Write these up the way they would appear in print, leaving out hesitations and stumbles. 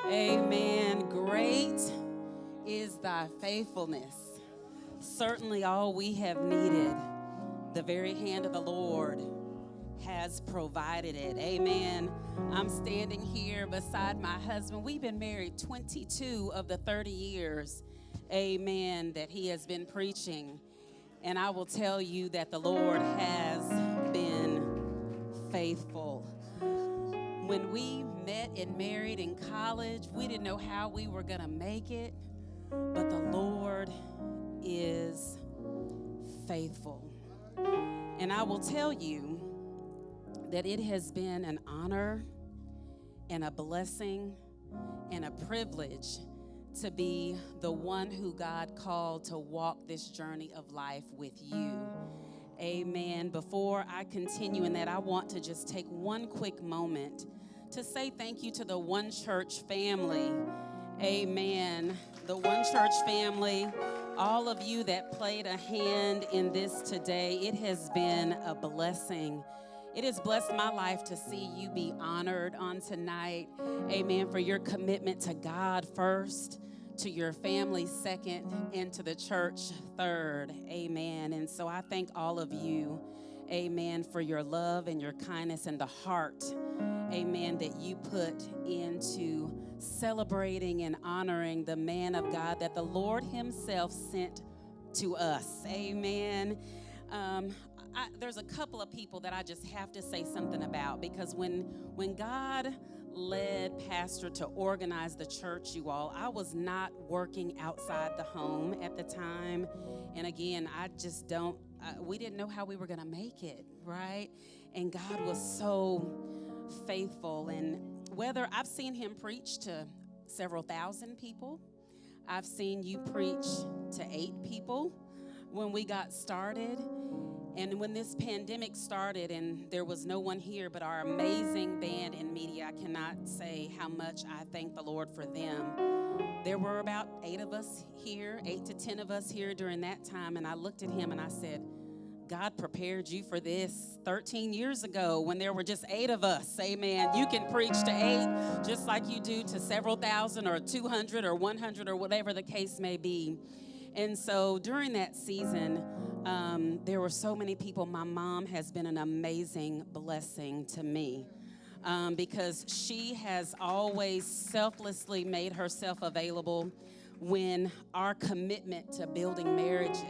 Amen. Great is thy faithfulness. Certainly all we have needed, the very hand of the Lord has provided it. Amen. I'm standing here beside my husband. We've been married 22 of the 30 years, amen, that he has been preaching. And I will tell you that the Lord has been faithful. When we met and married in college, we didn't know how we were going to make it, but the Lord is faithful. And I will tell you that it has been an honor and a blessing and a privilege to be the one who God called to walk this journey of life with you. Amen. Before I continue in that, I want to just take one quick moment to say thank you to the OneChurch family. Amen. The OneChurch family, all of you that played a hand in this today, it has been a blessing. It has blessed my life to see you be honored on tonight. Amen. For your commitment to God first, to your family second, and to the church third. Amen. And so I thank all of you, amen, for your love and your kindness and the heart, amen, that you put into celebrating and honoring the man of God that the Lord himself sent to us. Amen. There's a couple of people that I just have to say something about, because when God led Pastor to organize the church, you all, I was not working outside the home at the time. And again, I just we didn't know how we were going to make it, right? And God was so faithful. And whether I've seen him preach to several thousand people, I've seen you preach to 8 people when we got started. And when this pandemic started and there was no one here but our amazing band and media, I cannot say how much I thank the Lord for them. There were about 8 of us here, 8 to 10 of us here during that time. And I looked at him and I said, God prepared you for this 13 years ago when there were just 8 of us. Amen. You can preach to 8 just like you do to several thousand or 200 or 100 or whatever the case may be. And so during that season, there were so many people. My mom has been an amazing blessing to me because she has always selflessly made herself available when our commitment to building marriages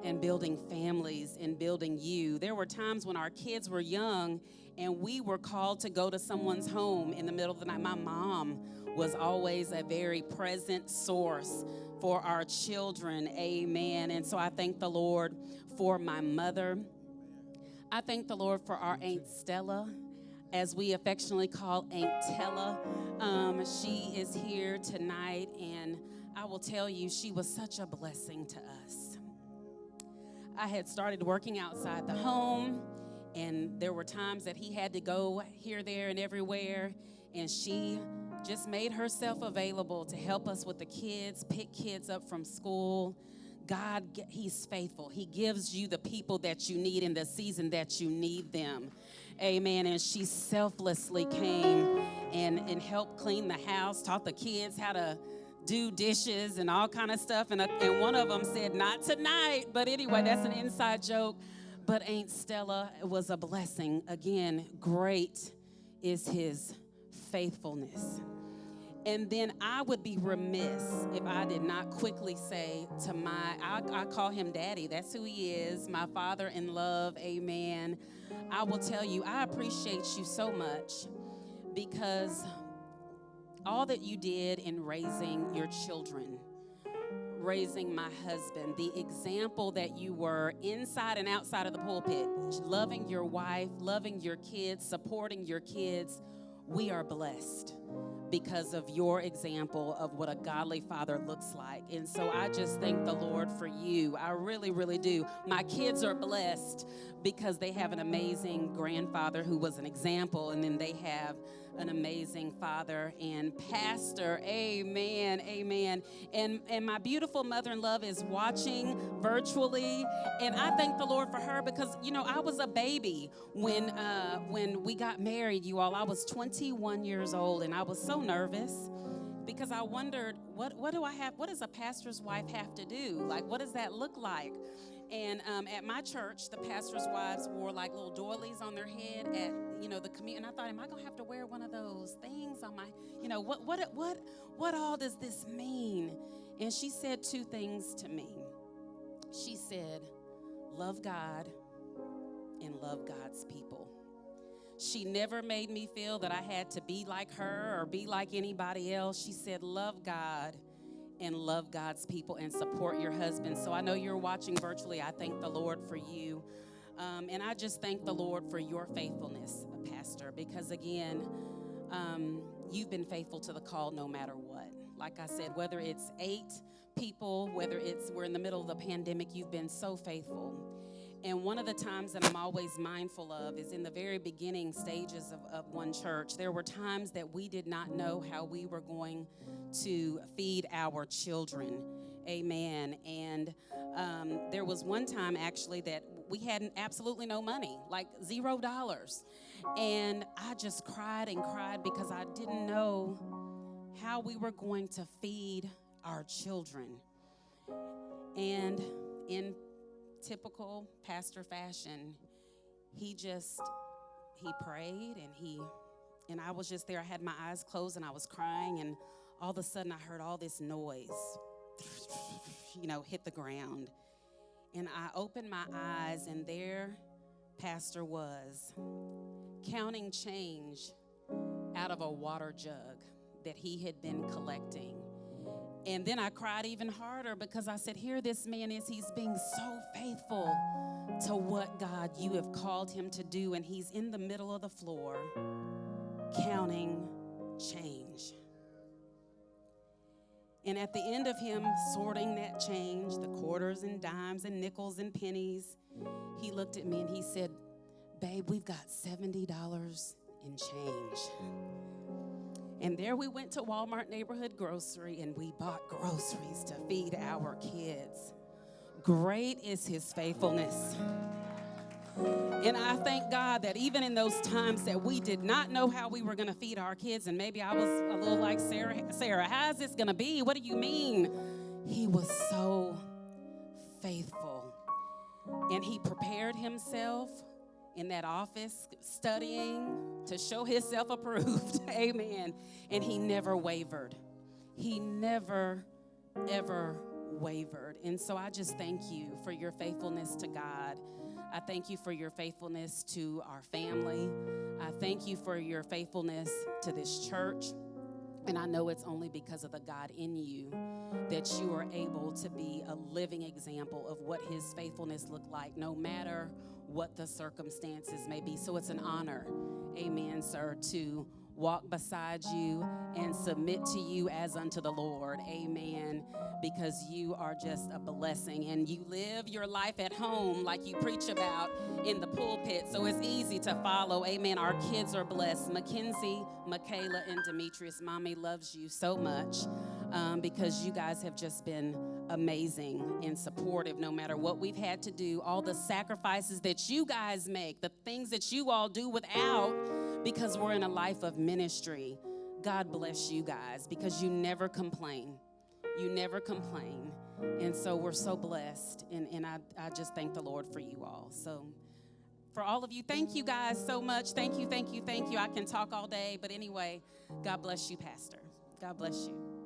and building families and building you. There were times when our kids were young and we were called to go to someone's home in the middle of the night. My mom was always a very present source for our children. Amen. And so I thank the Lord for my mother. I thank the Lord for our Aunt Stella, as we affectionately call Aunt Tella. She is here tonight, and I will tell you, she was such a blessing to us. I had started working outside the home, and there were times that he had to go here, there, and everywhere, and she just made herself available to help us with the kids, pick kids up from school. God, he's faithful. He gives you the people that you need in the season that you need them. Amen. And she selflessly came and helped clean the house, taught the kids how to do dishes and all kind of stuff. And one of them said, not tonight. But anyway, that's an inside joke. But Aunt Stella was a blessing. Again, great is his faithfulness. And then I would be remiss if I did not quickly say to I call him Daddy. That's who he is, my father in love. Amen. I will tell you, I appreciate you so much because all that you did in raising your children, raising my husband, the example that you were inside and outside of the pulpit, loving your wife, loving your kids, supporting your kids, we are blessed because of your example of what a godly father looks like. And so I just thank the Lord for you. I really, really do. My kids are blessed because they have an amazing grandfather who was an example, and then they have an amazing father and pastor. Amen, amen. And my beautiful mother-in-law is watching virtually, and I thank the Lord for her because, you know, I was a baby when we got married, you all. I was 21 years old, and I was so nervous. because I wondered, what does a pastor's wife have to do? Like, what does that look like? And at my church, the pastor's wives wore like little doilies on their head at, the community. And I thought, am I going to have to wear one of those things on my, what all does this mean? And she said two things to me. She said, love God and love God's people. She never made me feel that I had to be like her or be like anybody else. She said, love God and love God's people and support your husband. So I know you're watching virtually. I thank the Lord for you. And I just thank the Lord for your faithfulness, Pastor, because again, you've been faithful to the call no matter what. Like I said, whether it's 8 people, whether we're in the middle of the pandemic, you've been so faithful. And one of the times that I'm always mindful of is in the very beginning stages of OneChurch. There were times that we did not know how we were going to feed our children. Amen. And there was one time actually that we had absolutely no money, like $0. And I just cried and cried because I didn't know how we were going to feed our children. And in typical pastor fashion, he prayed and I was just there. I had my eyes closed and I was crying, and all of a sudden I heard all this noise, hit the ground. And I opened my eyes, and there Pastor was counting change out of a water jug that he had been collecting. And then I cried even harder because I said, here this man is. He's being so faithful to what, God, you have called him to do. And he's in the middle of the floor counting change. And at the end of him sorting that change, the quarters and dimes and nickels and pennies, he looked at me and he said, babe, we've got $70 in change. And there we went to Walmart Neighborhood Grocery, and we bought groceries to feed our kids. Great is his faithfulness. And I thank God that even in those times that we did not know how we were going to feed our kids, and maybe I was a little like Sarah, how is this going to be? What do you mean? He was so faithful. And he prepared himself in that office, studying to show himself approved. Amen. And he never wavered. He never, ever wavered. And so I just thank you for your faithfulness to God. I thank you for your faithfulness to our family. I thank you for your faithfulness to this church. And I know it's only because of the God in you that you are able to be a living example of what his faithfulness looked like, no matter what the circumstances may be. So it's an honor, amen, sir, to walk beside you and submit to you as unto the Lord, amen, because you are just a blessing, and you live your life at home like you preach about in the pulpit, so it's easy to follow, amen. Our kids are blessed. Mackenzie, Michaela, and Demetrius, mommy loves you so much because you guys have just been amazing and supportive no matter what we've had to do, all the sacrifices that you guys make, the things that you all do without, because we're in a life of ministry. God bless you guys because you never complain. You never complain. And so we're so blessed. And I just thank the Lord for you all. So for all of you, thank you guys so much. Thank you, thank you, thank you. I can talk all day. But anyway, God bless you, Pastor. God bless you.